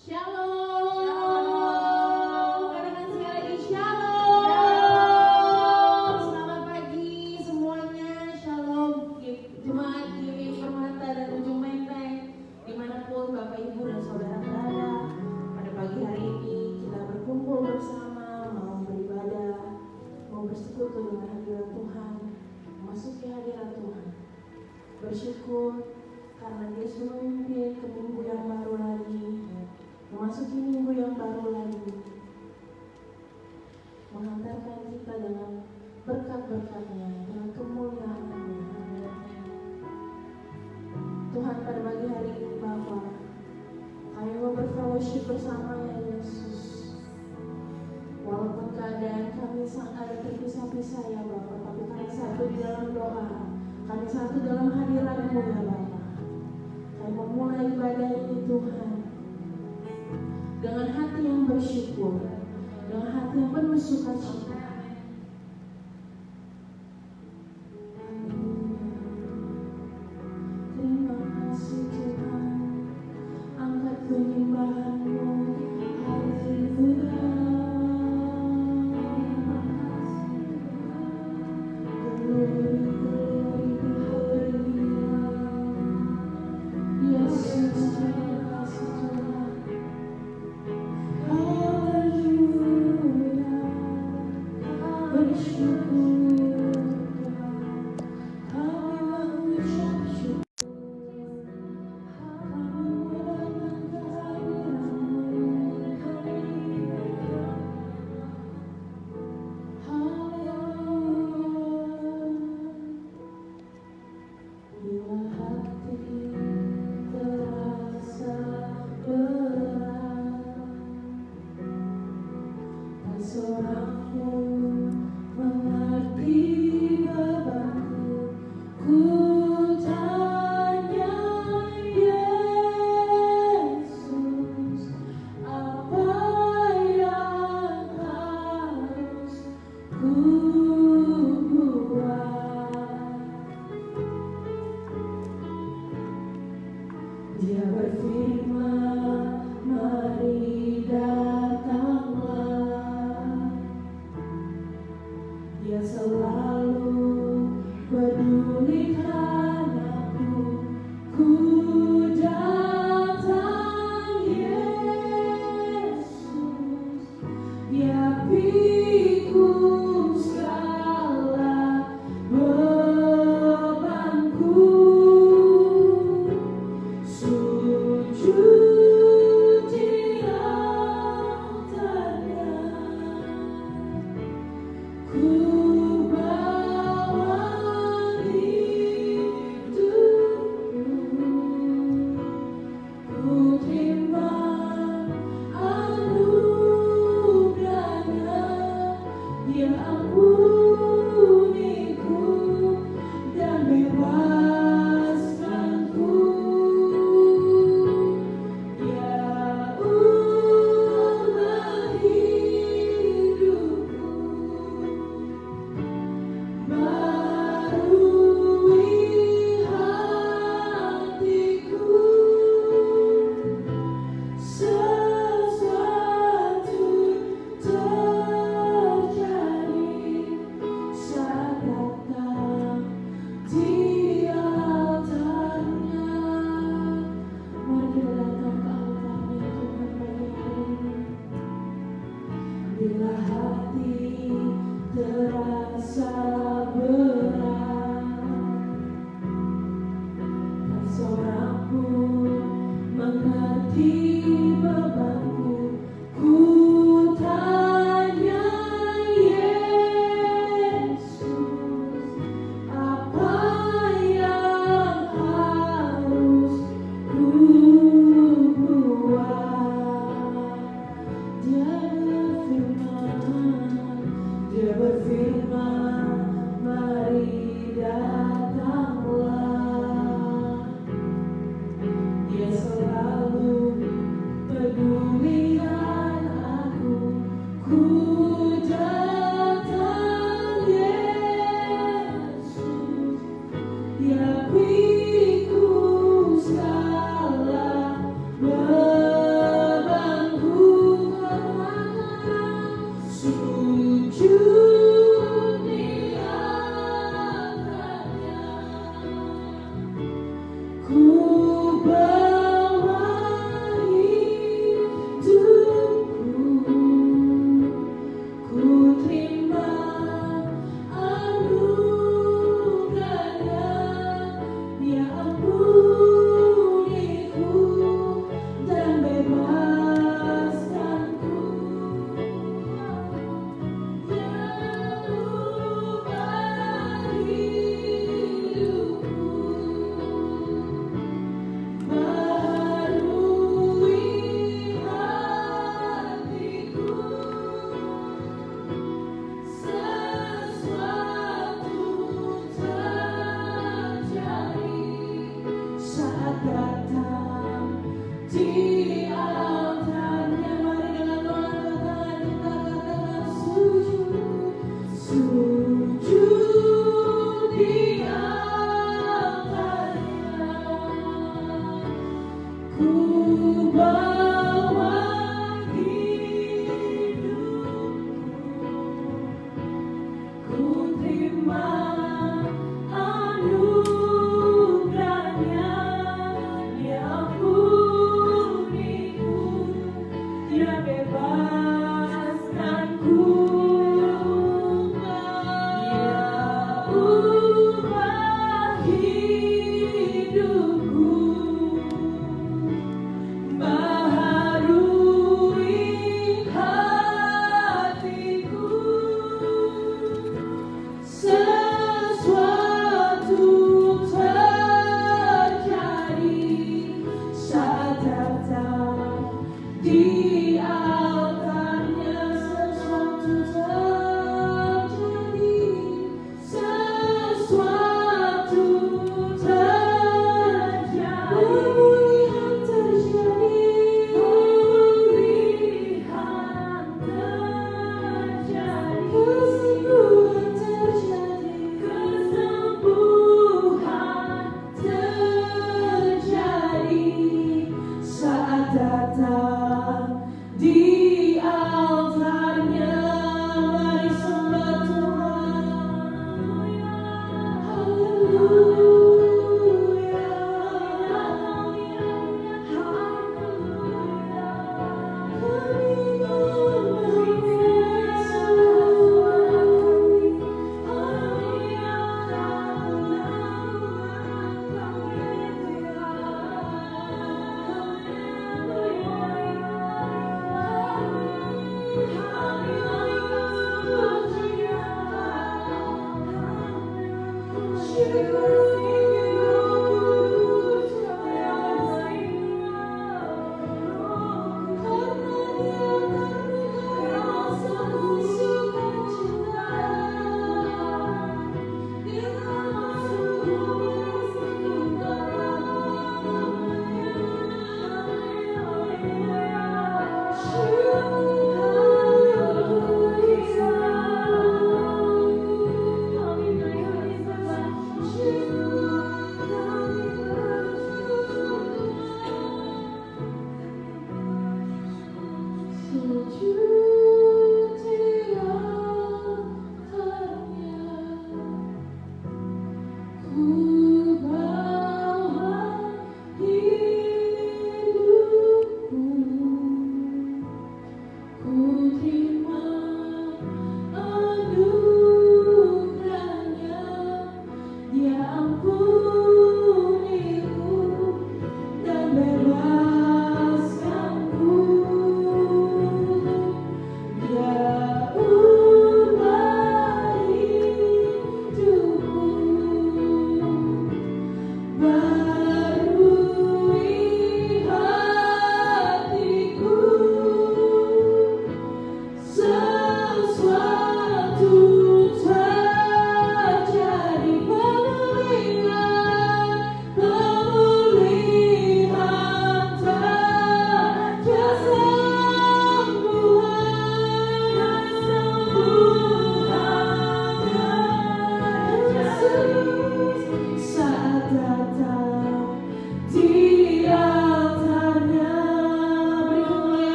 Shalom, katakan sekali lagi shalom. Selamat pagi semuanya, shalom. Jemaat GWI Permata dan Ujung Menteng, dimanapun Bapak Ibu dan Saudara berada, pada pagi hari ini kita berkumpul bersama, mau beribadah, mau bersekutu dengan hadirat Tuhan, memasuki hadirat Tuhan. Bersyukur karena Dia sudah memimpin ke minggu yang baru lagi, memasuki minggu yang baru lagi, menghantarkan kita dengan berkat-berkatnya, dengan kemuliaan-Nya. Tuhan, pada pagi hari ini Bapa, kami mau berfellowship bersama ya Yesus. Walaupun keadaan kami sangat terpisah-pisah ya Bapa, tapi kami satu di dalam doa, kami satu dalam hadirat-Mu ya Bapa. Kami memulai ibadah ini Tuhan dengan hati yang bersyukur, dengan hati yang penuh sukacita. Terima kasih Tuhan, angkat penyembahan-Mu, haleluya. Yesus, terima kasih Tuhan. Dia berfirman, mari datanglah. Dia selalu pedulikan aku. Ku datang Yesus, Dia pikul segala bebanku. Sujud di altarnya, ku bawa hidupku, ku terima anugerahnya. Dia ampuniku dan bebaskanku. Bila hati terasa berat, tak seorang pun mengerti bebanku. Ku tanya Yesus, apa yang harus ku buat? Dia berfirman, mari datanglah. Dia selalu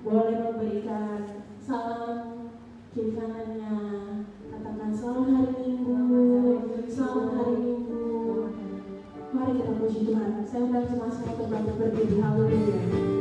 Boleh Tuhan. Saya undang semua untuk bangkit berdiri. Haleluya.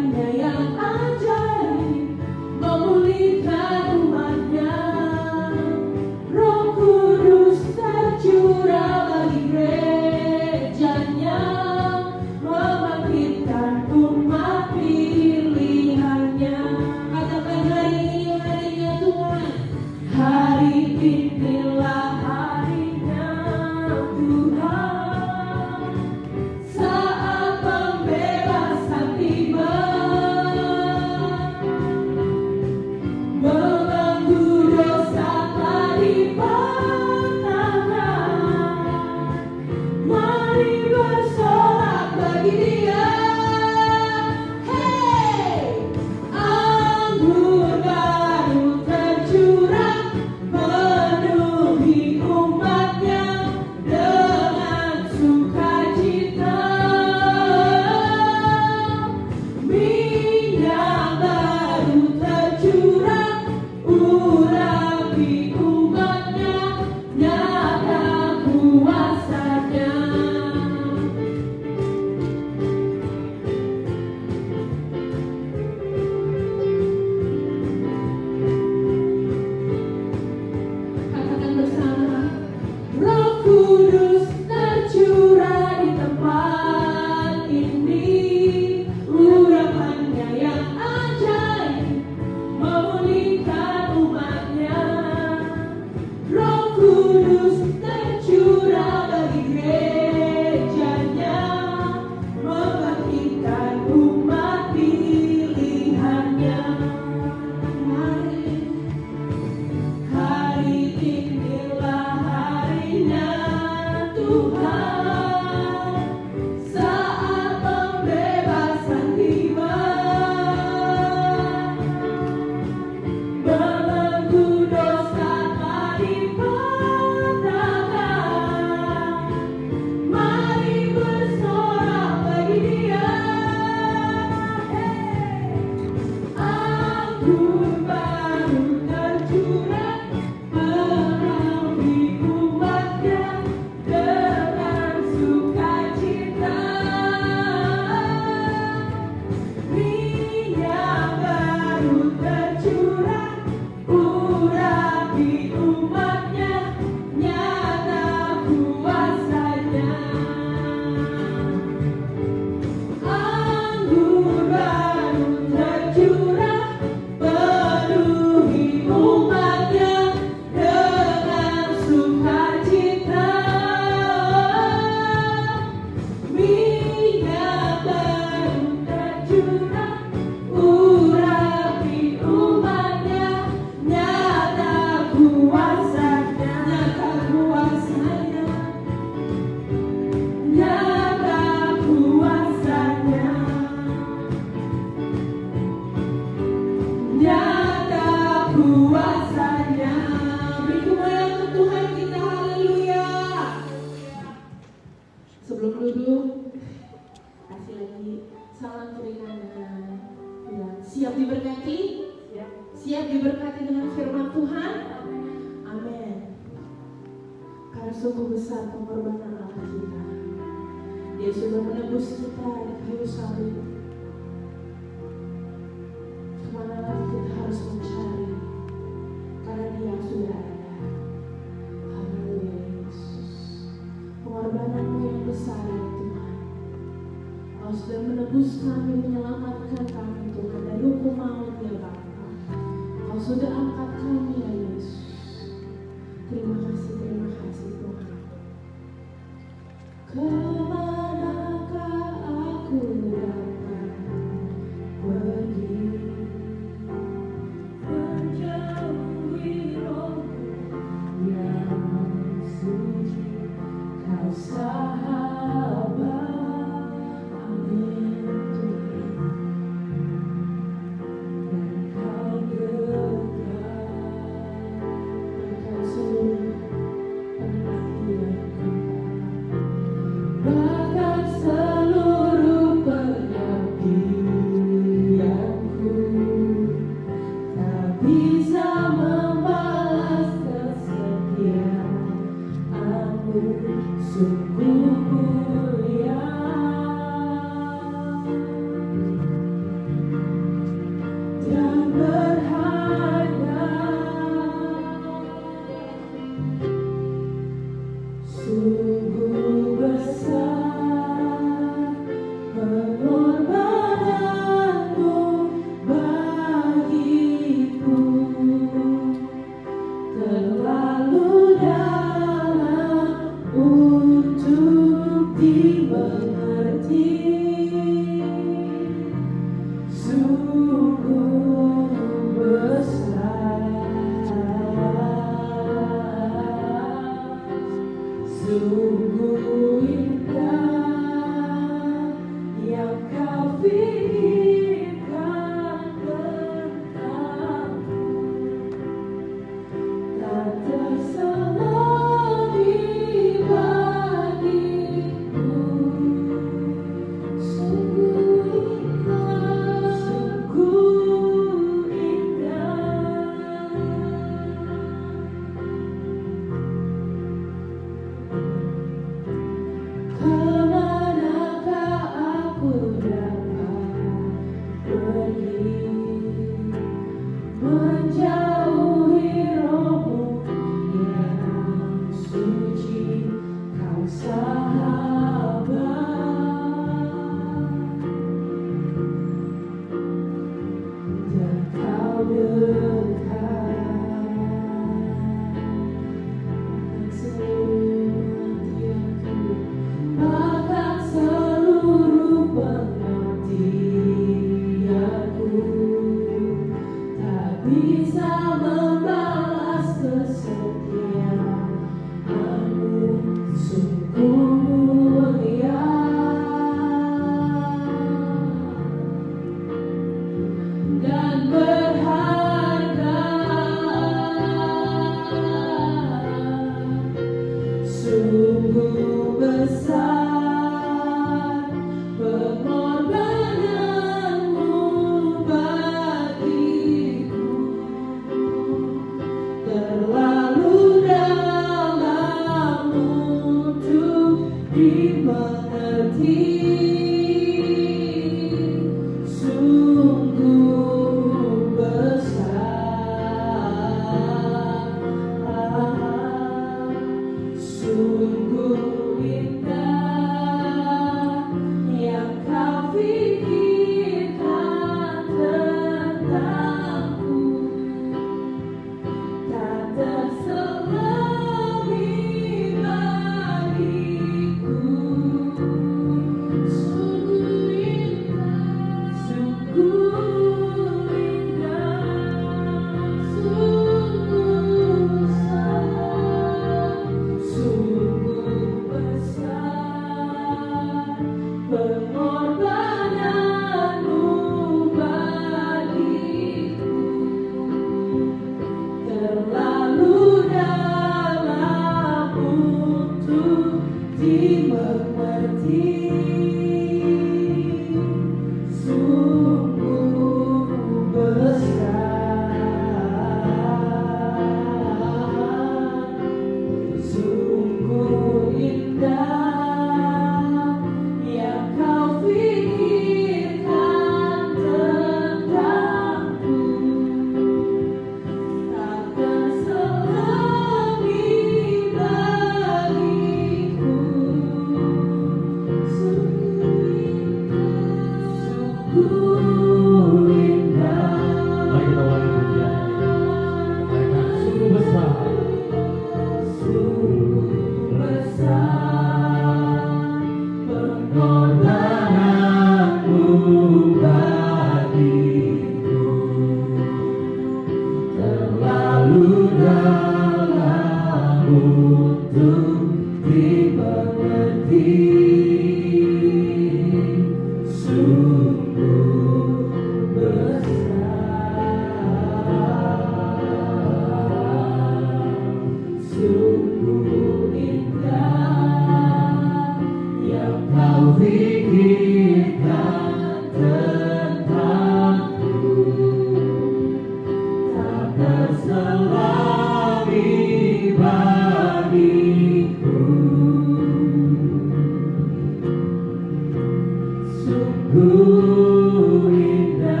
Sungguh indah,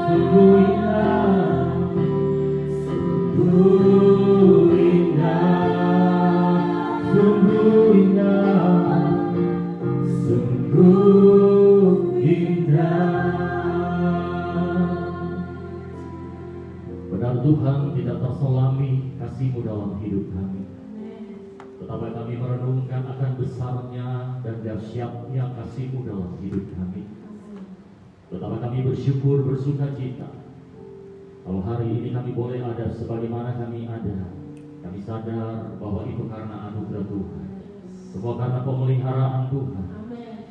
sungguh indah, sungguh indah, sungguh indah, sungguh indah. Benar Tuhan, tidak terselami kasih-Mu dalam hidup kami. Betapa kami merenungkan akan besarnya dan dahsyatnya kasih-Mu dalam hidup kami. Betapa kami bersyukur, bersuka cita kalau hari ini kami boleh ada sebagaimana kami ada. Kami sadar bahwa itu karena anugerah Tuhan. Semua karena pemeliharaan Tuhan.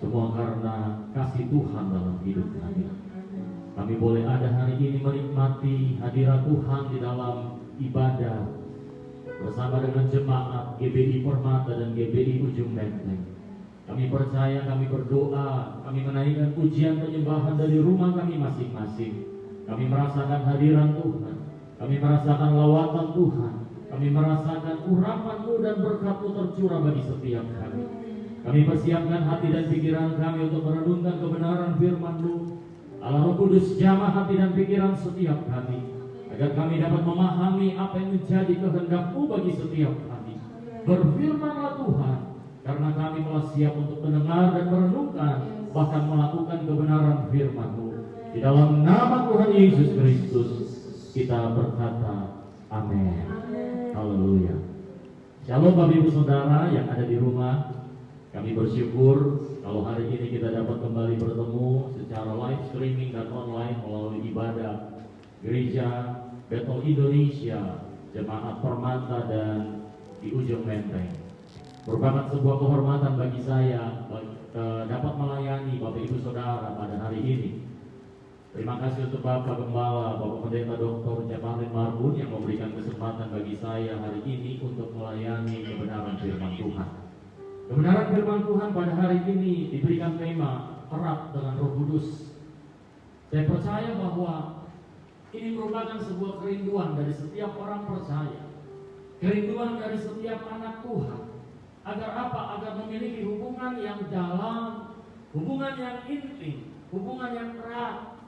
Semua karena kasih Tuhan dalam hidup kami. Kami boleh ada hari ini menikmati hadirat Tuhan di dalam ibadah bersama dengan jemaat GBI Permata dan GBI Ujung Menteng. Kami percaya, kami berdoa, kami menaikkan pujian penyembahan dari rumah kami masing-masing. Kami merasakan hadirat Tuhan, kami merasakan lawatan Tuhan, kami merasakan urapan-Mu dan berkat-Mu tercurah bagi setiap kami. Kami persiapkan hati dan pikiran kami untuk merenungkan kebenaran firman-Mu. Allah Roh Kudus, jamah hati dan pikiran setiap kami, agar kami dapat memahami apa yang menjadi kehendak-Mu bagi setiap kami. Berfirman-Lah Tuhan, karena kami telah siap untuk mendengar dan merenungkan, bahkan melakukan kebenaran firman-Mu. Di dalam nama Tuhan Yesus Kristus kita berkata, amin. Haleluya. Shalom Bapak Ibu Saudara yang ada di rumah. Kami bersyukur kalau hari ini kita dapat kembali bertemu secara live streaming dan online melalui ibadah Gereja Bethel Indonesia, Jemaat Permata dan di Ujung Menteng. Merupakan sebuah kehormatan bagi saya dapat melayani Bapak Ibu Saudara pada hari ini. Terima kasih untuk Bapak Gembala, Bapak Pendeta Dr. Jamalin Marbun yang memberikan kesempatan bagi saya hari ini untuk melayani kebenaran firman Tuhan. Kebenaran firman Tuhan pada hari ini diberikan tema erat dengan Roh Kudus. Saya percaya bahwa ini merupakan sebuah kerinduan dari setiap orang percaya, kerinduan dari setiap anak Tuhan. Agar apa? Agar memiliki hubungan yang dalam, hubungan yang intim, hubungan yang erat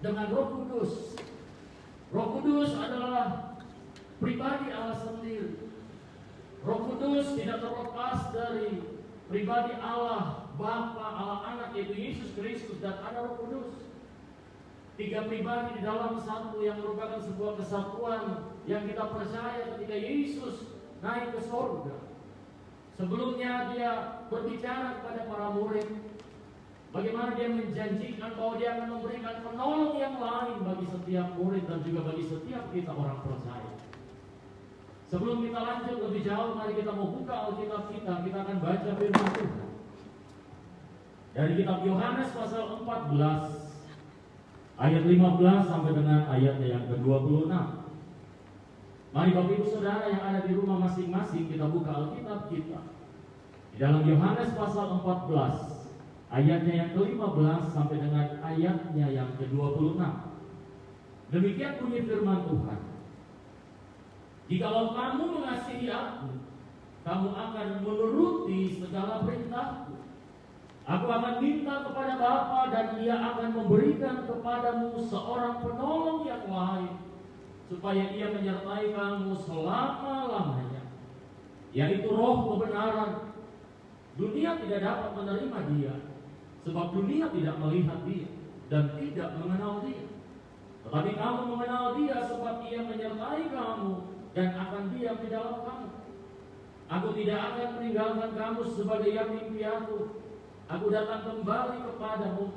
dengan Roh Kudus. Roh Kudus adalah pribadi Allah sendiri. Roh Kudus tidak terlepas dari pribadi Allah Bapa, Allah Anak, yaitu Yesus Kristus, dan ada Roh Kudus. Tiga pribadi di dalam satu yang merupakan sebuah kesatuan yang kita percaya ketika Yesus naik ke surga. Sebelumnya dia berbicara kepada para murid, bagaimana dia menjanjikan bahwa dia akan memberikan penolong yang lain bagi setiap murid dan juga bagi setiap kita orang percaya. Sebelum kita lanjut lebih jauh, mari kita mau buka Alkitab kita akan baca firman Tuhan. Dari kitab Yohanes pasal 14 ayat 15 sampai dengan ayatnya yang ke-26. Mari Bapak Ibu Saudara yang ada di rumah masing-masing, kita buka Alkitab kita. Di dalam Yohanes pasal 14 ayatnya yang ke-15 sampai dengan ayatnya yang ke-26. Demikian bunyi firman Tuhan. Jikalau kamu mengasihi aku, kamu akan menuruti segala perintahku. Aku akan minta kepada Bapa dan Ia akan memberikan kepadamu seorang penolong yang lain, supaya Ia menyertai kamu selama-lamanya, yaitu Roh kebenaran. Dunia tidak dapat menerima Dia, sebab dunia tidak melihat Dia dan tidak mengenal Dia. Tetapi kamu mengenal Dia, sebab Ia menyertai kamu dan akan diam di dalam kamu. Aku tidak akan meninggalkan kamu sebagai yatim piatu. Aku datang kembali kepadamu.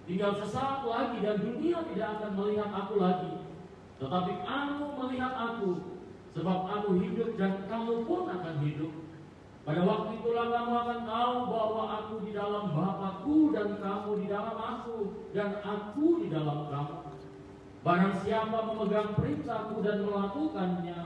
Tinggal sesaat lagi dan dunia tidak akan melihat aku lagi, tetapi kamu melihat aku, sebab aku hidup dan kamu pun akan hidup. Pada waktu itulah kamu akan tahu bahwa aku di dalam Bapa-Ku dan kamu di dalam aku dan aku di dalam kamu. Barang siapa memegang perintah-Ku dan melakukannya,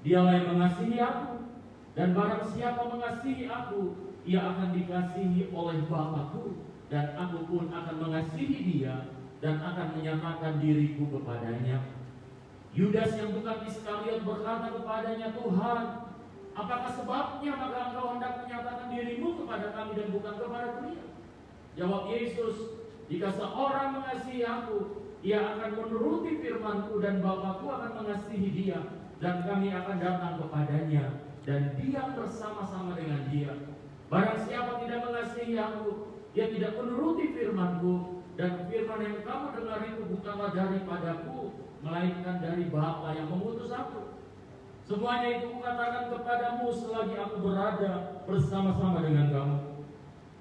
dialah yang mengasihi aku. Dan barang siapa mengasihi aku, ia akan dikasihi oleh Bapa-Ku, dan aku pun akan mengasihi dia dan akan menyatakan diriku kepadanya. Yudas yang bukan Iskariot berkata kepadanya, Tuhan, apakah sebabnya maka engkau hendak menyatakan dirimu kepada kami dan bukan kepada dunia? Jawab Yesus, jika seorang mengasihi aku, ia akan menuruti firman-Ku dan Bapa-Ku akan mengasihi dia, dan kami akan datang kepadanya dan diam bersama-sama dengan dia. Barang siapa tidak mengasihi aku, ia tidak menuruti firman-Ku, dan firman yang kamu dengar itu bukanlah daripadaku, melainkan dari Bapa yang mengutus aku. Semuanya itu kukatakan kepadamu selagi aku berada bersama-sama dengan kamu.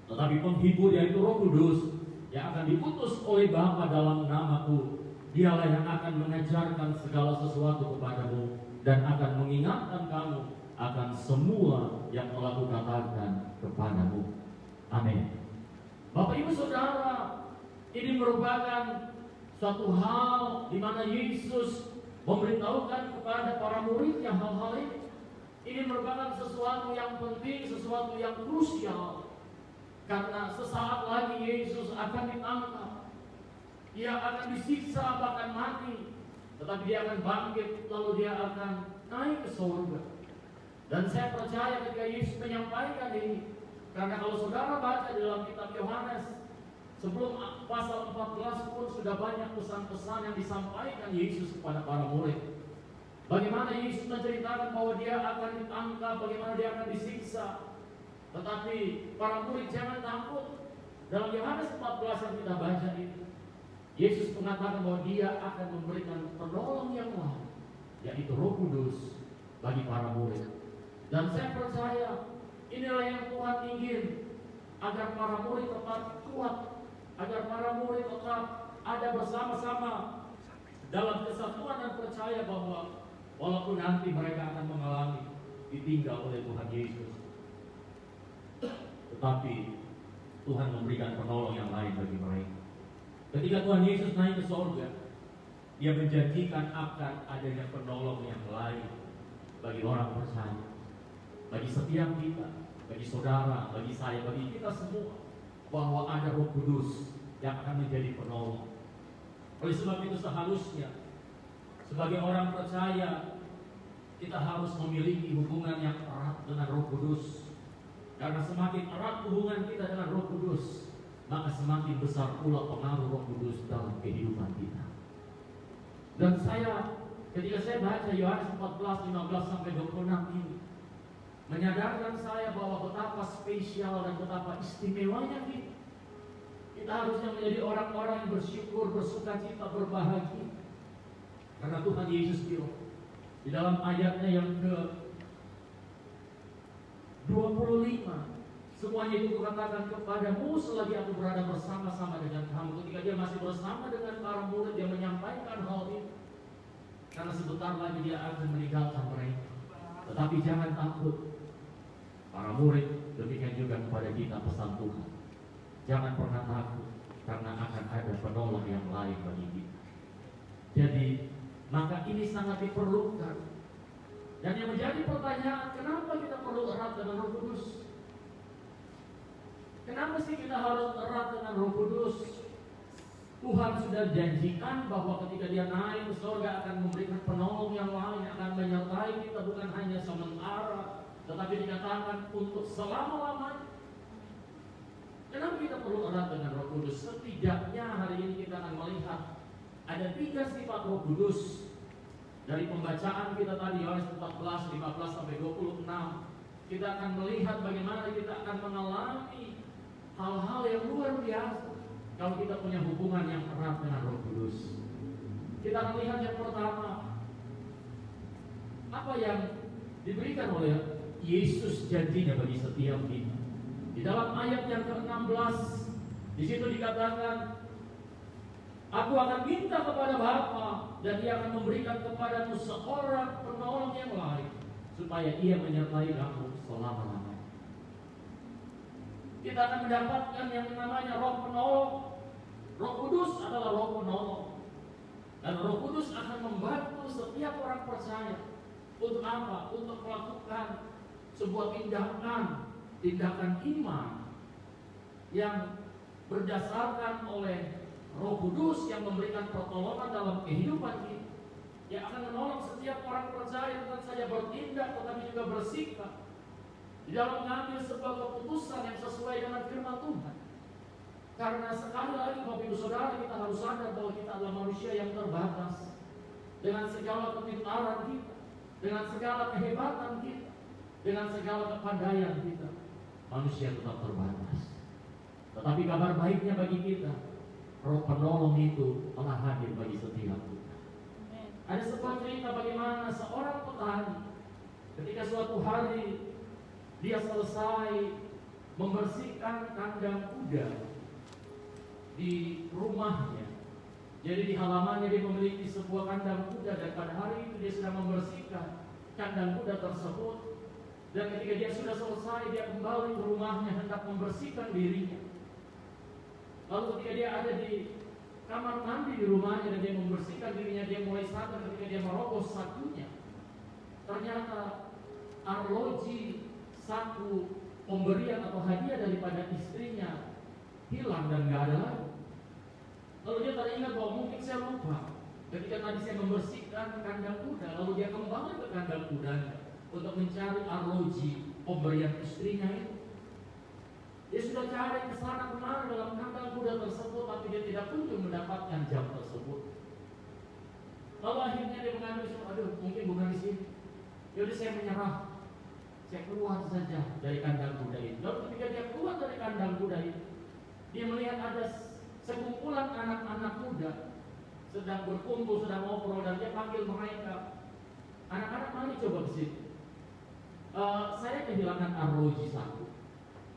Tetapi penghibur, yaitu Roh Kudus, yang akan diutus oleh Bapa dalam namaku, dialah yang akan mengajarkan segala sesuatu kepadamu dan akan mengingatkan kamu akan semua yang telah kukatakan kepadamu. Amin. Bapak Ibu Saudara, ini merupakan suatu hal di mana Yesus memberitahukan kepada para muridnya hal-hal ini. Ini merupakan sesuatu yang penting, sesuatu yang krusial. Karena sesaat lagi Yesus akan ditangkap. Dia akan disiksa bahkan mati. Tetapi dia akan bangkit, lalu dia akan naik ke surga. Dan saya percaya ketika Yesus menyampaikan ini, karena kalau saudara baca di dalam kitab Yohanes, sebelum pasal 14 pun sudah banyak pesan-pesan yang disampaikan Yesus kepada para murid. Bagaimana Yesus menceritakan bahwa dia akan ditangkap, bagaimana dia akan disiksa. Tetapi para murid jangan takut. Dalam Yohanes 14 yang kita baca itu, Yesus mengatakan bahwa dia akan memberikan penolong yang lain, yaitu Roh Kudus bagi para murid. Dan saya percaya inilah yang Tuhan ingin, agar para murid tetap kuat, agar para murid tetap ada bersama-sama dalam kesatuan dan percaya bahwa walaupun nanti mereka akan mengalami ditinggal oleh Tuhan Yesus, tetapi Tuhan memberikan penolong yang lain bagi mereka. Ketika Tuhan Yesus naik ke surga, Dia menjanjikan akan adanya penolong yang lain bagi orang percaya, bagi setiap kita, bagi saudara, bagi saya, bagi kita semua, bahwa ada Roh Kudus yang akan menjadi penolong. Oleh sebab itu seharusnya sebagai orang percaya kita harus memiliki hubungan yang erat dengan Roh Kudus. Karena semakin erat hubungan kita dengan Roh Kudus, maka semakin besar pula pengaruh Roh Kudus dalam kehidupan kita. Dan ketika saya baca Yohanes 14, 15 sampai 26 ini, menyadarkan saya bahwa betapa spesial dan betapa istimewanya kita. Kita harusnya menjadi orang-orang yang bersyukur, bersukacita, berbahagia. Karena Tuhan Yesus bilang di dalam ayatnya yang ke-25, semuanya itu kukatakan kepadamu selagi aku berada bersama-sama dengan kamu. Ketika dia masih bersama dengan para murid, dia menyampaikan hal ini. Karena sebentar lagi dia akan meninggalkan mereka. Tetapi jangan takut, para murid, demikian juga kepada kita pesan Tuhan. Jangan pernah takut, karena akan ada penolong yang lain bagi kita. Jadi, maka ini sangat diperlukan. Dan yang menjadi pertanyaan, kenapa kita perlu erat dengan Roh Kudus? Kenapa sih kita harus erat dengan Roh Kudus? Tuhan sudah janjikan bahwa ketika dia naik ke surga akan memberikan penolong yang lain, akan menyertai kita bukan hanya sementara, tetapi dikatakan untuk selama-lamanya. Kenapa kita perlu erat dengan Roh Kudus? Setidaknya hari ini kita akan melihat ada 3 sifat Roh Kudus. Dari pembacaan kita tadi Yohanes 14, 15 sampai 26, kita akan melihat bagaimana kita akan mengalami hal-hal yang luar biasa kalau kita punya hubungan yang erat dengan Roh Kudus. Kita akan lihat yang pertama, apa yang diberikan oleh Yesus janjinya bagi setiap kita. Di dalam ayat yang ke-16, di situ dikatakan, aku akan minta kepada Bapa dan Dia akan memberikan kepadamu seorang penolong yang lain, supaya Ia menyertai kamu selama-lamanya. Kita akan mendapatkan yang namanya Roh Penolong. Roh Kudus adalah Roh Penolong. Dan Roh Kudus akan membantu setiap orang percaya. Untuk apa? Untuk melakukan sebuah tindakan iman yang berdasarkan oleh Roh Kudus yang memberikan pertolongan dalam kehidupan kita, yang akan menolong setiap orang percaya bukan saja bertindak tetapi juga bersikap di dalam mengambil sebuah keputusan yang sesuai dengan firman Tuhan. Karena sekali lagi Bapak Ibu Saudara, kita harus sadar bahwa kita adalah manusia yang terbatas. Dengan segala kepintaran kita, dengan segala kehebatan kita, dengan segala kepandaian kita, manusia tetap terbatas. Tetapi kabar baiknya bagi kita, Roh Penolong itu telah hadir bagi setiap kita. Ada sebuah cerita bagaimana seorang petani ketika suatu hari dia selesai membersihkan kandang kuda di rumahnya. Jadi di halamannya dia memiliki sebuah kandang kuda, dan pada hari itu dia sedang membersihkan kandang kuda tersebut. Dan ketika dia sudah selesai, dia kembali ke rumahnya hendak membersihkan dirinya. Lalu ketika dia ada di kamar mandi di rumahnya dan dia membersihkan dirinya, dia mulai sadar ketika dia merobos sakunya. Ternyata arloji saku pemberian atau hadiah daripada istrinya hilang dan gak ada lagi. Lalu dia teringat bahwa mungkin saya lupa ketika tadi saya membersihkan kandang kuda. Lalu dia kembali ke kandang kudanya untuk mencari arloji pemberian istrinya itu. Dia sudah cari kesana kemari dalam kandang kuda tersebut, tapi dia tidak kunjung mendapatkan jam tersebut. Lalu akhirnya dia mengambil, aduh mungkin bukan di sini. Jadi saya menyerah, saya keluar saja dari kandang kuda itu. Lalu ketika dia keluar dari kandang kuda itu, dia melihat ada sekumpulan anak-anak muda sedang berkumpul, sedang ngobrol, dan dia panggil mereka. Anak-anak, mari coba ke sini. Saya kehilangan arloji saku.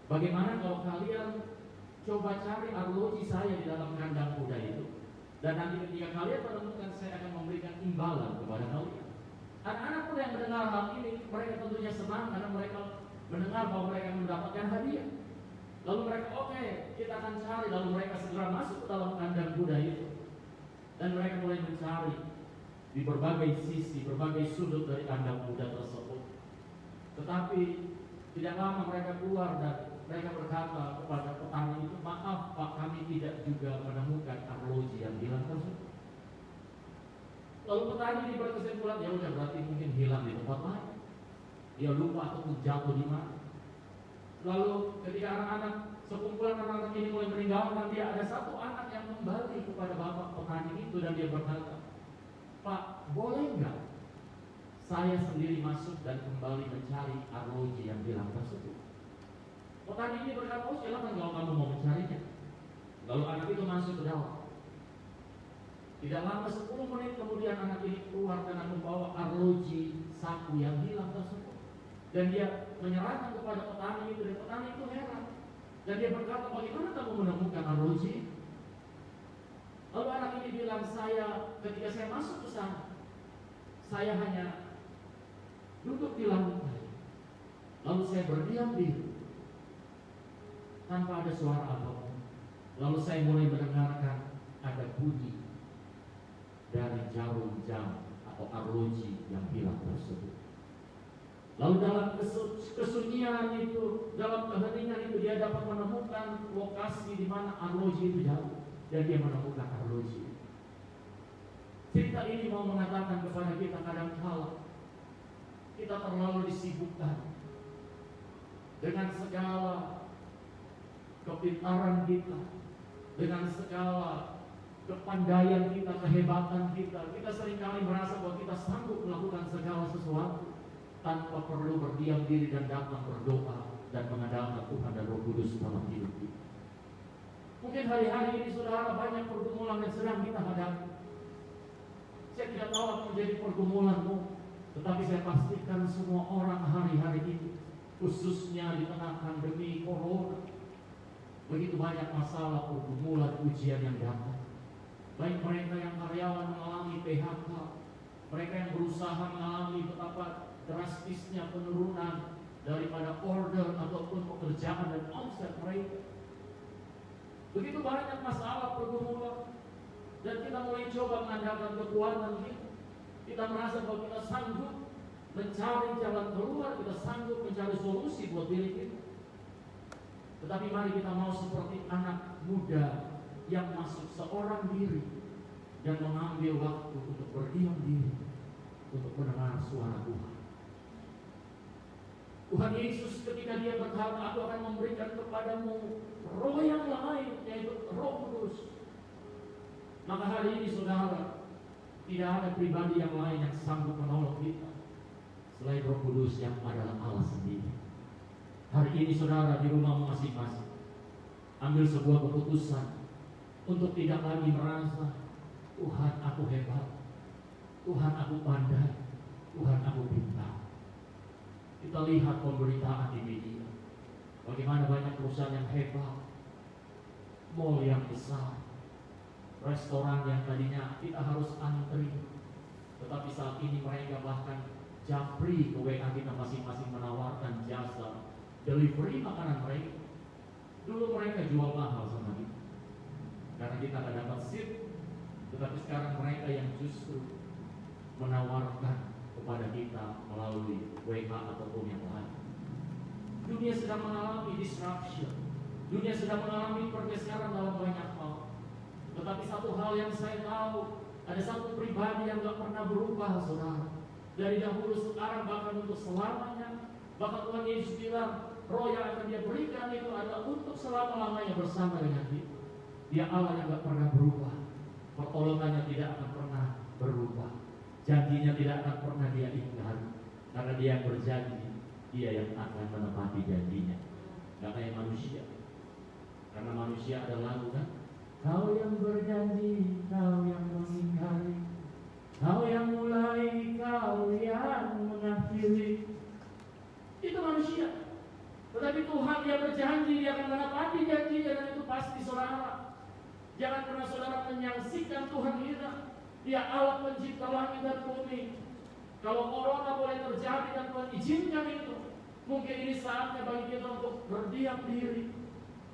Bagaimana kalau kalian coba cari arloji saya di dalam kandang kuda itu, dan nanti ketika kalian menemukan, saya akan memberikan imbalan kepada kalian. Anak-anak muda yang mendengar hal ini, mereka tentunya senang karena mereka mendengar bahwa mereka mendapatkan hadiah. Lalu mereka, oke, kita akan cari. Lalu mereka segera masuk ke dalam kandang kuda itu, dan mereka mulai mencari di berbagai sisi, berbagai sudut dari kandang kuda tersebut. Tetapi tidak lama mereka keluar dan mereka berkata kepada petani itu, maaf Pak, kami tidak juga menemukan arloji yang hilang tersebut. Lalu petani ini berkesimpulan, ya udah berarti mungkin hilang di tempat lain. Dia lupa ataupun jatuh di mana. Lalu ketika anak-anak, sekumpulan anak-anak ini mulai meninggalkan dia, ada satu anak yang kembali kepada bapak petani itu dan dia berkata, Pak, boleh nggak saya sendiri masuk dan kembali mencari arloji yang hilang tersebut? Petani ini berkata, oh silakan kalau kamu mau mencarinya. Lalu anak itu masuk ke dalam. Tidak lama 10 menit kemudian anak ini keluar dengan membawa arloji saku yang hilang tersebut. Dan dia menyerahkan kepada petani itu, dan petani itu heran. Dan dia berkata, bagaimana kamu menemukan arloji? Lalu anak ini bilang, ketika saya masuk ke sana, saya hanya duduk di lantai. Lalu saya berdiam diri tanpa ada suara apapun. Lalu saya mulai mendengarkan ada bunyi dari jarum jam atau arloji yang hilang tersebut. Lalu dalam kesunyian itu, dalam keheningan itu, dia dapat menemukan lokasi di mana arloji itu jatuh, dan dia menemukan arloji. Cerita ini mau mengatakan kepada kita, kadang-kala kita terlalu disibukkan dengan segala kepintaran kita, dengan segala kepandaian kita, kehebatan kita. Kita seringkali merasa bahwa kita sanggup melakukan segala sesuatu tanpa perlu berdiam diri dan datang berdoa dan mengandalkan Tuhan dan Roh Kudus dalam hidup kita. Mungkin hari-hari ini saudara banyak pergumulan yang sedang kita hadapi. Saya tidak tahu apa menjadi pergumulanmu, tetapi saya pastikan semua orang hari-hari ini, khususnya di tengah pandemi corona, begitu banyak masalah, pergumulan, ujian yang datang. Baik mereka yang karyawan mengalami PHK, mereka yang berusaha mengalami betapa drastisnya penurunan daripada order ataupun pekerjaan dan omset mereka. Begitu banyak masalah, pergumulan, dan kita mulai coba mengandalkan kekuatan kita. Kita merasa bahwa kita sanggup mencari jalan keluar, kita sanggup mencari solusi buat diri kita. Tetapi mari kita mau seperti anak muda yang masuk seorang diri dan mengambil waktu untuk berdiam diri, untuk mendengar suara Tuhan. Tuhan Yesus ketika dia berkata, aku akan memberikan kepadamu roh yang lain, yaitu Maka hari ini saudara, tidak ada pribadi yang lain yang sanggup menolong kita selain Roh Kudus yang adalah Allah sendiri. Hari ini saudara di rumah masing-masing, ambil sebuah keputusan untuk tidak lagi merasa Tuhan aku hebat, Tuhan aku pandai, Tuhan aku pintar. Kita lihat pemberitaan di media, bagaimana banyak perusahaan yang hebat, mall yang besar, restoran yang tadinya kita harus antri, tetapi saat ini mereka bahkan japri ke WA kita masing-masing menawarkan jasa delivery makanan mereka. Dulu mereka jual mahal sama kita karena kita tidak dapat seat, tetapi sekarang mereka yang justru menawarkan kepada kita melalui WA ataupun yang lain. Dunia sedang mengalami disruption, dunia sedang mengalami pergeseran dalam banyak hal. Tetapi satu hal yang saya tahu, ada satu pribadi yang gak pernah berubah, saudara. Dari dahulu sekarang bahkan untuk selamanya. Bahkan Tuhan Yesus bilang, roh yang akan dia berikan itu adalah untuk selama-lamanya bersama dengan kita. Dia Allah yang gak pernah berubah. Pertolongannya tidak akan pernah berubah. Janjinya tidak akan pernah dia ingkari. Karena dia yang berjanji, dia yang akan menepati janjinya. Gak kayak manusia. Karena manusia adalah lagu kan, kau yang berjanji, kau yang mengingkari, kau yang mulai, kau yang mengakhiri. Itu manusia. Tetapi Tuhan dia berjanji, dia akan menepati janjinya, dan itu pasti saudara. Jangan pernah saudara menyaksikan Tuhan kita. Dia Allah pencipta langit dan bumi. Kalau corona boleh terjadi dan Tuhan izinkan itu, mungkin ini saatnya bagi kita untuk berdiam diri,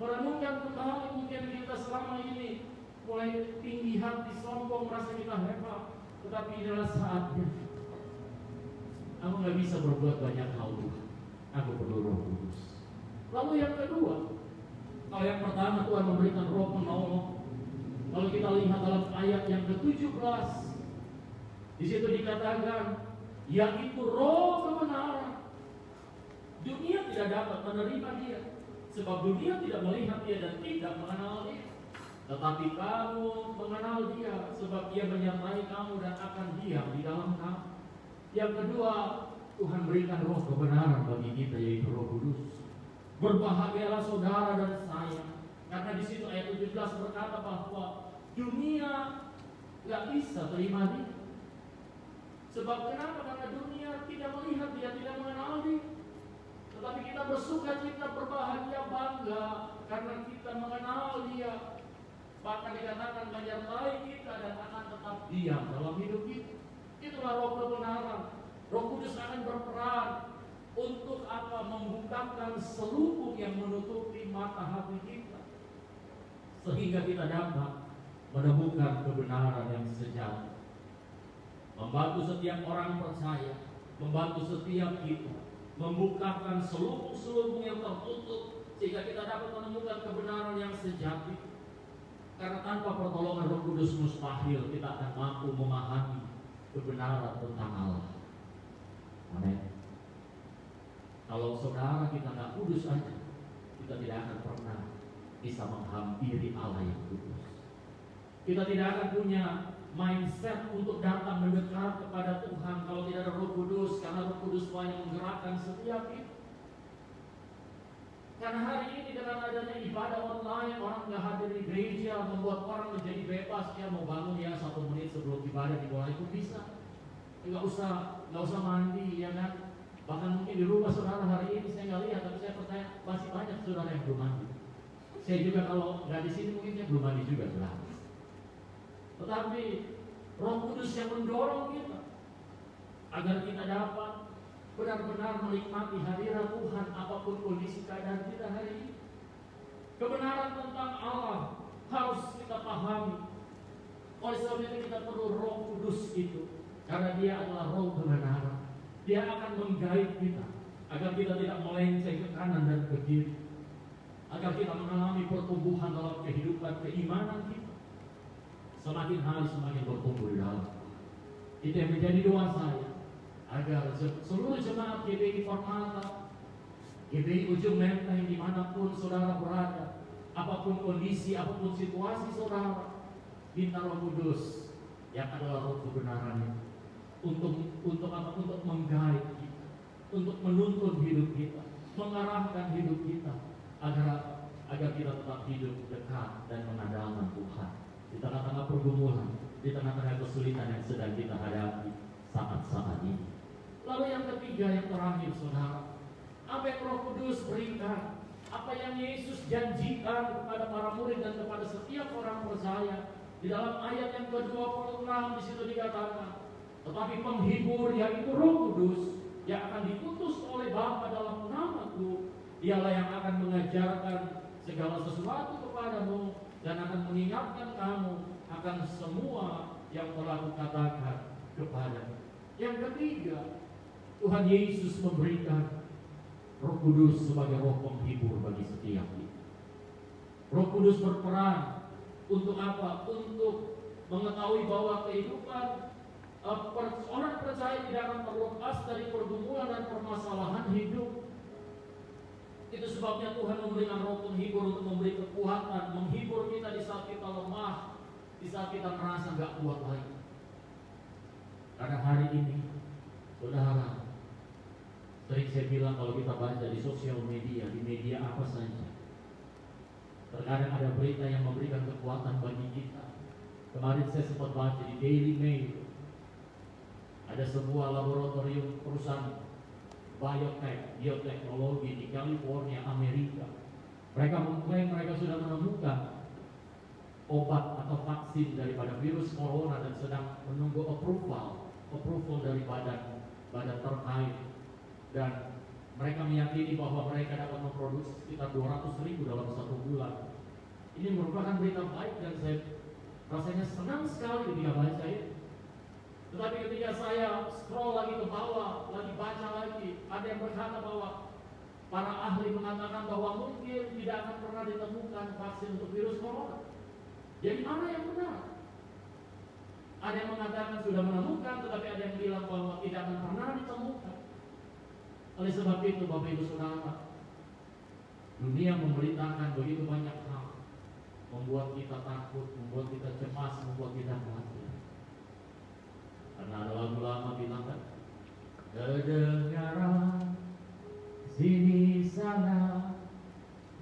merenungkan kembali mungkin kita selama ini mulai tinggi hati, sombong, merasa kita hebat. Tetapi inilah saatnya. Aku gak bisa berbuat banyak hal Tuhan. Aku perlu Roh Kudus. Lalu yang kedua, kalau yang pertama Tuhan memberikan Roh penolong. Kalau kita lihat dalam ayat yang ke-17, di situ dikatakan, yaitu Roh kebenaran. Dunia tidak dapat menerima dia, sebab dunia tidak melihat dia dan tidak mengenal dia. Tetapi kamu mengenal dia, sebab dia menyertai kamu dan akan diam di dalam kamu. Yang kedua, Tuhan berikan Roh kebenaran bagi kita, yaitu Roh Kudus. Berbahagialah saudara dan saya, karena di situ ayat 17 berkata bahwa dunia gak bisa terima dia. Sebab kenapa? Karena dunia tidak melihat dia, tidak mengenal dia. Tetapi kita bersuka cita, berbahagia, bangga karena kita mengenal dia. Bahkan dikatakan menyertai kita dan akan tetap diam dalam hidup kita. Itulah Roh kebenaran. Roh Kudus akan berperan untuk apa? Membukakan selubung yang menutupi mata hati kita, sehingga kita dapat menemukan kebenaran yang sejati. Membantu setiap orang percaya, membantu setiap kita, membukakan selubung-selubung yang tertutup, sehingga kita dapat menemukan kebenaran yang sejati. Karena tanpa pertolongan Roh Kudus mustahil kita akan mampu memahami kebenaran tentang Allah. Amin. Kalau saudara kita nggak kudus aja, kita tidak akan pernah bisa menghampiri Allah yang kudus. Kita tidak akan punya mindset untuk datang mendekat kepada Tuhan kalau tidak ada Roh Kudus, karena Roh Kudus yang menggerakkan setiap kita. Karena hari ini dengan adanya ibadah online, orang nggak hadir di gereja, membuat orang menjadi bebas. Ya mau bangun ya 1 menit sebelum ibadah dimulai itu bisa. Nggak usah mandi, ya kan? Bahkan mungkin di rumah saudara hari ini saya nggak lihat, tapi saya percaya masih banyak saudara yang belum mandi. Saya juga kalau nggak di sini mungkin saya belum mandi juga, saudara. Tetapi Roh Kudus yang mendorong kita agar kita dapat benar-benar menikmati hadirat Tuhan apapun kondisi keadaan kita hari ini. Kebenaran tentang Allah harus kita pahami. Oleh sebab itu kita perlu Roh Kudus itu, karena dia adalah Roh kebenaran. Dia akan menggait kita agar kita tidak melenceng ke kanan dan ke kiri, agar kita mengalami pertumbuhan dalam kehidupan keimanan kita. Semakin hari semakin bertumbuh di dalam. Itu yang menjadi doa saya, agar seluruh jemaat GBI Formata, GBI Ujung Menteng, dimanapun saudara berada, apapun kondisi, apapun situasi saudara, Minta Roh Kudus yang adalah Roh kebenaran untuk apa? Untuk menggait kita, untuk menuntun hidup kita, mengarahkan hidup kita agar kita tetap hidup dekat dan mengandalkan Tuhan di tengah-tengah pergumulan, di tengah-tengah kesulitan yang sedang kita hadapi saat-saat ini. Lalu yang ketiga, yang terakhir, saudara, apa yang Roh Kudus berikan, apa yang Yesus janjikan kepada para murid dan kepada setiap orang percaya. Di dalam ayat yang ke-26 di situ dikatakan, tetapi penghibur yaitu Roh Kudus yang akan diutus oleh Bapa dalam namaku, dialah yang akan mengajarkan segala sesuatu kepadamu dan akan mengingatkan kamu akan semua yang telah kukatakan kepadamu. Yang ketiga, Tuhan Yesus memberikan Roh Kudus sebagai roh penghibur bagi setiap kita. Roh Kudus berperan untuk apa? Untuk mengetahui bahwa kehidupan orang percaya tidak akan terlepas dari pergumulan dan permasalahan hidup. Itu sebabnya Tuhan memberikan roh penghibur untuk memberi kekuatan, menghibur kita di saat kita lemah, di saat kita merasa gak kuat lagi. Karena hari ini, saudara, sering saya bilang kalau kita baca di sosial media, di media apa saja, terkadang ada berita yang memberikan kekuatan bagi kita. Kemarin saya sempat baca di Daily Mail, ada sebuah laboratorium perusahaan bioteknologi di California, Amerika. Mereka mengklaim mereka sudah menemukan obat atau vaksin daripada virus corona dan sedang menunggu approval dari badan terkait. Dan mereka meyakini bahwa mereka dapat memproduksi sekitar 200.000 dalam 1 bulan. Ini merupakan berita baik dan saya rasanya senang sekali ketika baca itu. Tetapi ketika saya scroll lagi ke bawah, lagi baca lagi, ada yang berkata bahwa para ahli mengatakan bahwa mungkin tidak akan pernah ditemukan vaksin untuk virus corona. Jadi mana yang benar? Ada yang mengatakan sudah menemukan, tetapi ada yang bilang bahwa tidak akan pernah ditemukan. Oleh sebab itu, Bapak Ibu Saudara, dunia memberitakan begitu banyak hal, membuat kita takut, membuat kita cemas, membuat kita khawatir. Karena ada lagu lama bilang kan, kedengaran sini sana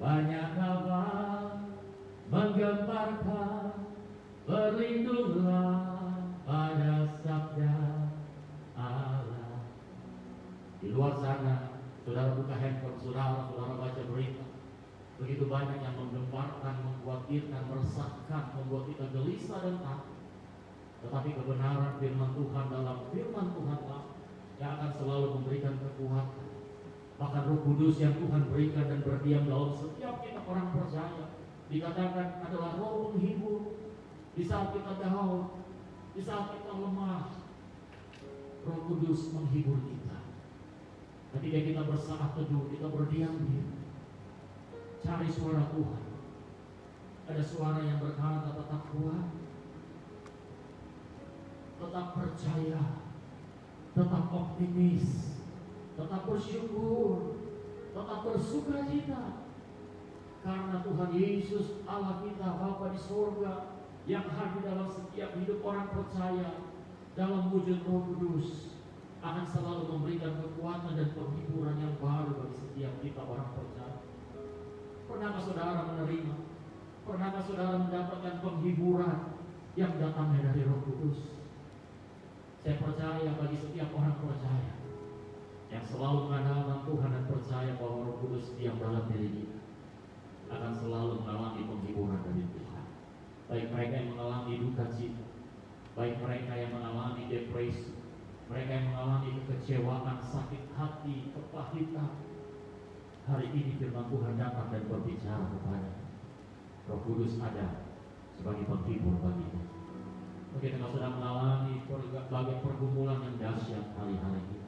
banyak kabar menggemparkan, berlindunglah pada sabda Allah. Di luar sana, saudara buka handphone saudara baca berita. Begitu banyak yang menggemparkan, mengkhawatirkan, meresahkan, membuat kita gelisah dan takut. Tetapi kebenaran firman Tuhan dalam firman Tuhanlah yang akan selalu memberikan kekuatan. Bahkan Roh Kudus yang Tuhan berikan dan berdiam dalam setiap kita orang percaya, dikatakan adalah roh penghibur. Di saat kita down, di saat kita lemah, Roh Kudus menghibur kita. Ketika kita bersaat teduh, kita berdiam diri, cari suara Tuhan. Ada suara yang berkata tetap kuat, tetap percaya, tetap optimis, tetap bersyukur, tetap bersukacita. Karena Tuhan Yesus Allah kita Bapa di surga yang hadir dalam setiap hidup orang percaya dalam wujud Roh Kudus akan selalu memberikan kekuatan dan penghiburan yang baru bagi setiap kita orang percaya. Pernahkah saudara menerima? Pernahkah saudara mendapatkan penghiburan yang datangnya dari Roh Kudus? Saya percaya bagi setiap orang percaya yang selalu mengandalkan Tuhan dan percaya bahwa Roh Kudus diam dalam diri kita akan selalu mengalami penghiburan dari Tuhan. Baik mereka yang mengalami duka cita, baik mereka yang mengalami depresi, mereka yang mengalami kekecewaan, sakit hati, kepahitan. Hari ini firman Tuhan datang dan berbicara kepada Roh Kudus ada sebagai penghibur bagimu. Mungkin engkau sedang mengalami berbagai pergumulan yang dahsyat hari-hari ini.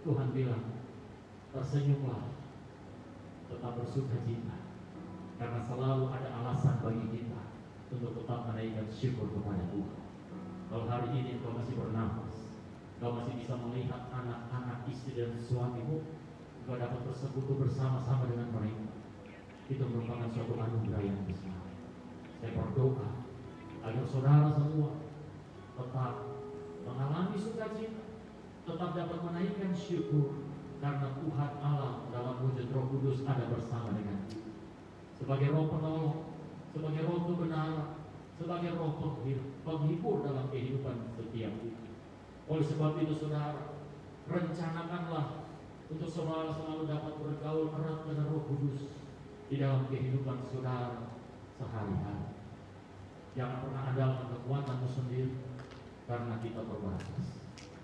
Tuhan bilang, tersenyumlah, tetap bersukacita, karena selalu ada alasan bagi kita untuk tetap menaikkan syukur kepada Tuhan. Kalau hari ini engkau masih bernafas, engkau masih bisa melihat anak-anak, istri dan suamimu, engkau dapat bersekutu bersama-sama dengan mereka. Itu merupakan suatu anugerah yang besar. Saya berdoa agar saudara tetap dapat menaikkan syukur karena Tuhan Allah dalam wujud Roh Kudus ada bersama dengan kita. Sebagai roh penolong, sebagai roh kebenaran, sebagai roh penghibur dalam kehidupan setiap kita. Oleh sebab itu saudara, rencanakanlah untuk saudara selalu dapat bergaul erat dengan Roh Kudus di dalam kehidupan saudara sehari-hari. Jangan pernah andalkan kekuatanmu sendiri, karena kita terbatas.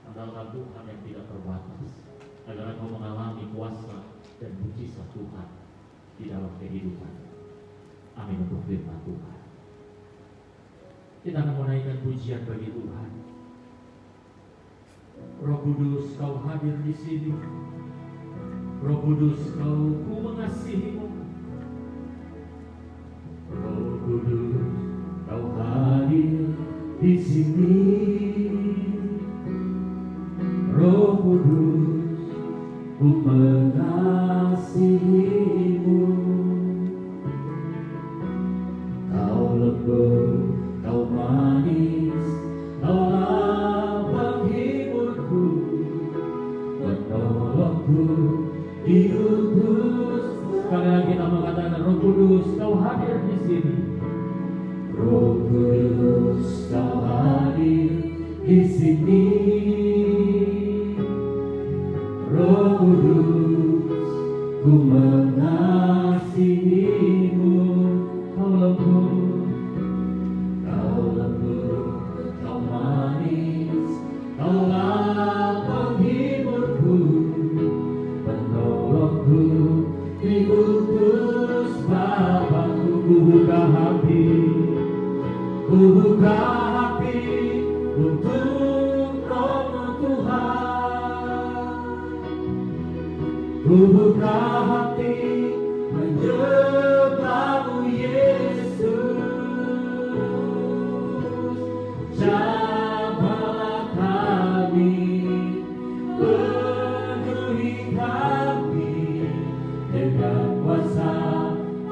Andalkan Tuhan yang tidak terbatas, agar engkau mengalami kuasa dan mujizat Tuhan di dalam kehidupan. Amin untuk firman Tuhan. Kita akan menaikkan pujian bagi Tuhan. Roh Kudus, Kau hadir di sini. Roh Kudus, Ku mengasihimu. Roh Kudus, Kau hadir di sini. Roh Kudus, Ku mengasihimu. Kau lembut, Kau manis, Kaulah penghiburku, penolongku, diutus. Sekali lagi kita mengatakan, Roh Kudus, Kau hadir di sini. Roh Kudus, Kau hadir di sini. Roh Kudus, Ku mengasihimu. Kau lembut, Kau manis, Kaulah penghiburku, penolongku, diutus Bapakku. Ku buka hati untuk Roh-Mu Tuhan. Ku buka hati menyembah-Mu Yesus. Jamahlah kami, penuhi kami dengan kuasa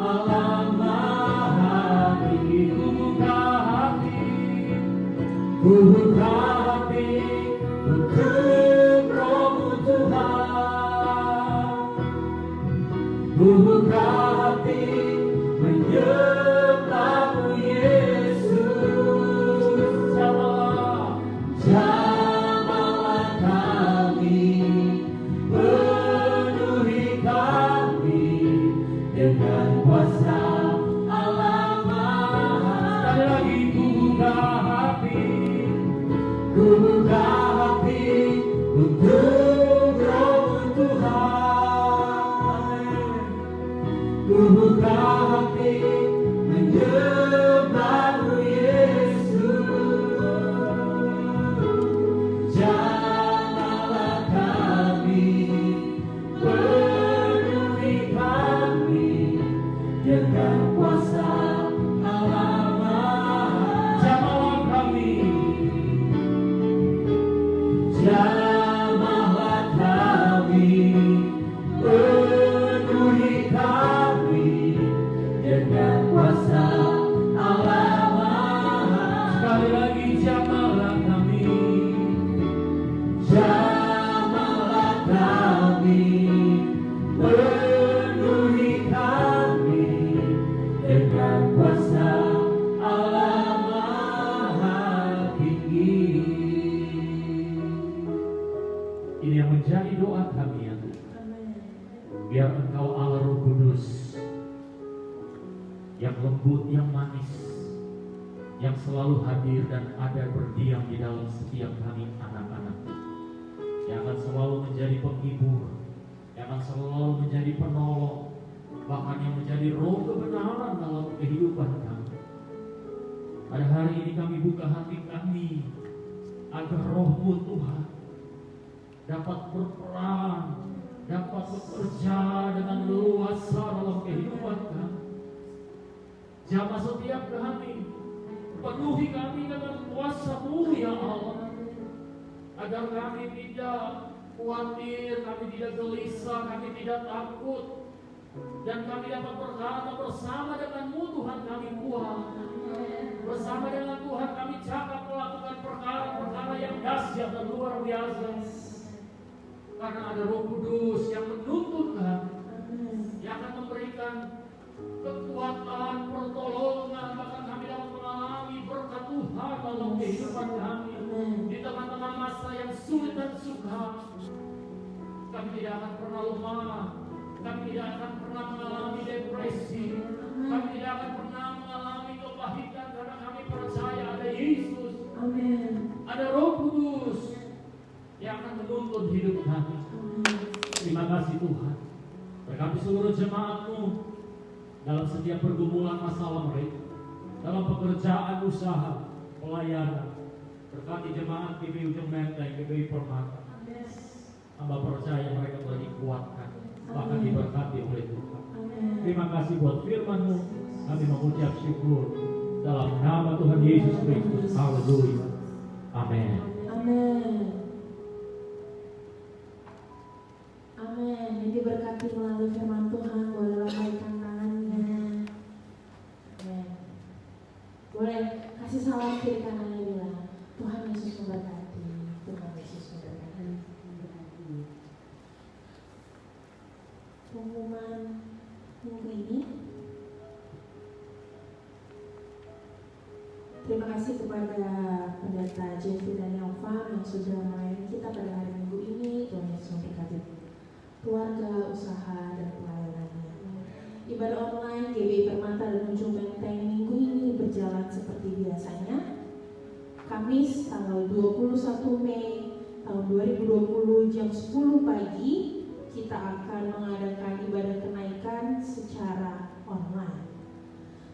Allah Maha Tinggi. Ku buka hati untuk Roh-Mu Tuhan. Ku buka hati menyembah-Mu Yesus. Jamahlah kami, penuhi kami dengan kuasa Allah Maha. Sekali lagi, ku buka hati untuk Roh-Mu Tuhan. Ku buka hati menyembah-Mu Yesus. Jamahlah kami, penuhi kami dengan kuasa Allah Maha. Jamahlah kami, jamahlah kami, penuhi kami dengan kuasa Allah Maha. Sekali lagi, jamahlah kami, jamahlah kami, penuhi kami dengan kuasa Allah Maha Tinggi. Ini yang menjadi doa kami ya Tuhan. Biar Engkau Allah Roh Kudus yang lembut, yang manis, yang selalu hadir dan ada berdiam di dalam setiap kami anak-anak, yang akan selalu menjadi penghibur, yang akan selalu menjadi penolong, bahkan yang menjadi roh kebenaran dalam kehidupan kami. Pada hari ini kami buka hati kami agar Roh-Mu Tuhan dapat berperan, dapat bekerja dengan luasa dalam kehidupan kami. Jamah setiap kami, penuhi kami dengan kuasa-Mu ya Allah, agar kami tidak khawatir, kami tidak gelisah, kami tidak takut, dan kami dapat berkata bersama dengan-Mu Tuhan kami kuat. Bersama dengan Tuhan kami cakap melakukan perkara-perkara yang dahsyat dan luar biasa. karena ada Roh Kudus yang menuntun kami, yang akan memberikan kekuatan, pertolongan, bahkan kami dapat mengalami berkat Tuhan dalam kehidupan kami di tengah-tengah masa yang sulit dan sukar. Kami tidak akan pernah lemah, kami tidak akan pernah mengalami depresi, kami tidak akan pernah mengalami kepahitan karena kami percaya ada Yesus, ada Roh Kudus yang akan menuntun hidup kami. Terima kasih Tuhan. Berkati seluruh jemaat-Mu dalam setiap pergumulan masalah mereka, dalam pekerjaan, usaha, pelayanan. Berkati jemaat GBI Ujung Menteng, GBI Permata. Hamba percaya mereka telah dikuatkan, bahkan diberkati oleh Tuhan. Terima kasih buat firman-Mu. Kami mengucap syukur dalam nama Tuhan Yesus Kristus. Haleluya. Amin. Amin. Amin. Yang diberkati melalui firman Tuhan, boleh lambaikan tangannya. Amin. Boleh kasih salam kiri kanannya, bilang Tuhan Yesus memberkati. Tuhan Yesus memberkati. Pengumuman minggu ini. Terima kasih kepada pendeta Jeffrey dan Nova yang sudah melayani kita pada hari Minggu ini. Tuhan Yesus memberkati keluarga, usaha, dan pelayanannya. Ibadah online GBI Permata dan Ujung Menteng minggu ini berjalan seperti biasanya. Kamis tanggal 21 Mei tahun 2020 jam 10 pagi kita akan mengadakan ibadah kenaikan secara online.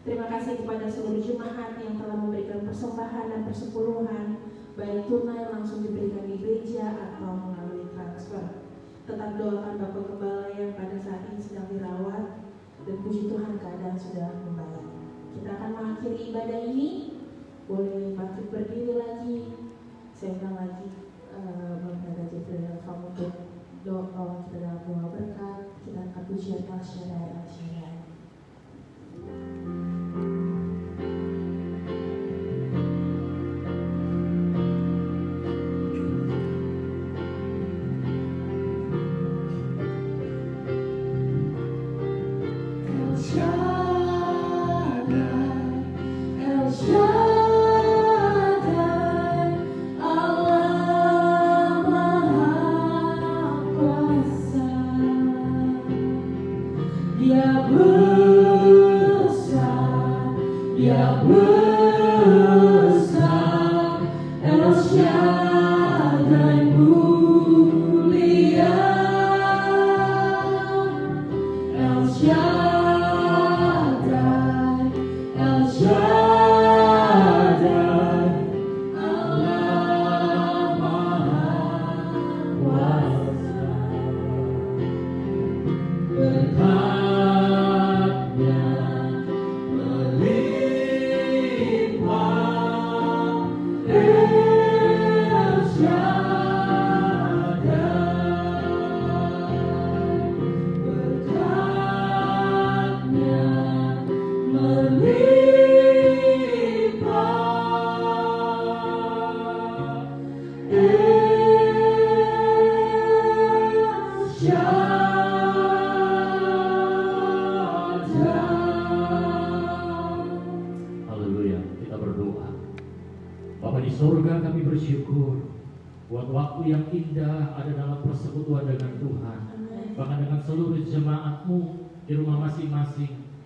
Terima kasih kepada seluruh jemaat yang telah memberikan persembahan dan persepuluhan, baik tunai langsung diberikan di gereja atau melalui transfer. Tetap doakan Bapak Gembala yang pada saat ini sedang dirawat, dan puji Tuhan keadaan sudah membaik. Kita akan mengakhiri ibadah ini. Boleh bangkit berdiri lagi. Saya undang lagi Bapak Jeffrey dan kamu untuk doa kita dalam doa berkat. Kita akan pujian Al-Shaddai.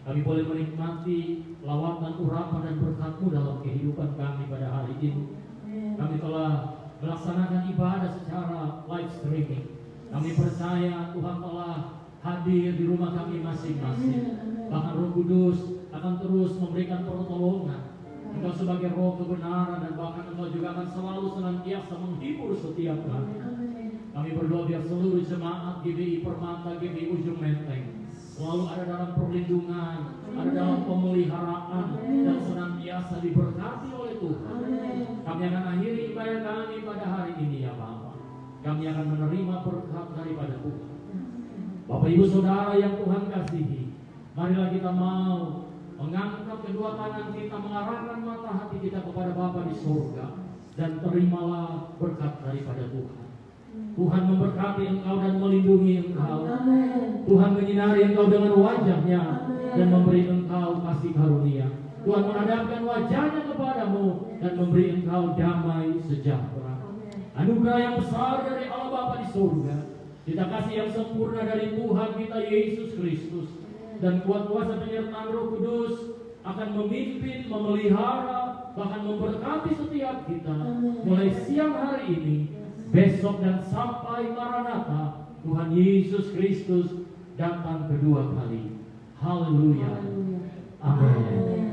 Kami boleh menikmati lawatan, urapan, dan berkat-Mu dalam kehidupan kami pada hari ini. Kami telah melaksanakan ibadah secara live streaming. Kami percaya Tuhan telah hadir di rumah kami masing-masing. Bahkan Roh Kudus akan terus memberikan pertolongan. Engkau sebagai Roh kebenaran, dan bahkan Engkau juga akan selalu senantiasa menghibur setiap kami. Kami berdoa biar seluruh jemaat GBI Permata, GBI Ujung Menteng selalu ada dalam perlindungan, ada dalam pemeliharaan, dan senantiasa diberkati oleh Tuhan. Kami akan akhiri ibadah kami pada hari ini ya Bapa. Kami akan menerima berkat daripada Tuhan. Bapak Ibu Saudara yang Tuhan kasihi, marilah kita mau mengangkat kedua tangan kita, mengarahkan mata hati kita kepada Bapa di surga, dan terimalah berkat daripada Tuhan. Tuhan memberkati engkau dan melindungi engkau. Amin. Tuhan menyinari engkau dengan wajahnya dan memberi engkau kasih karunia. Tuhan menghadapkan wajahnya kepadamu dan memberi engkau damai sejahtera. Anugerah yang besar dari Allah Bapa di surga, kita kasih yang sempurna dari Tuhan kita Yesus Kristus, dan kuat kuasa penyertaan Roh Kudus akan memimpin, memelihara, bahkan memberkati setiap kita mulai siang hari ini, besok dan sampai Maranatha Tuhan Yesus Kristus datang kedua kali. Haleluya. Amin.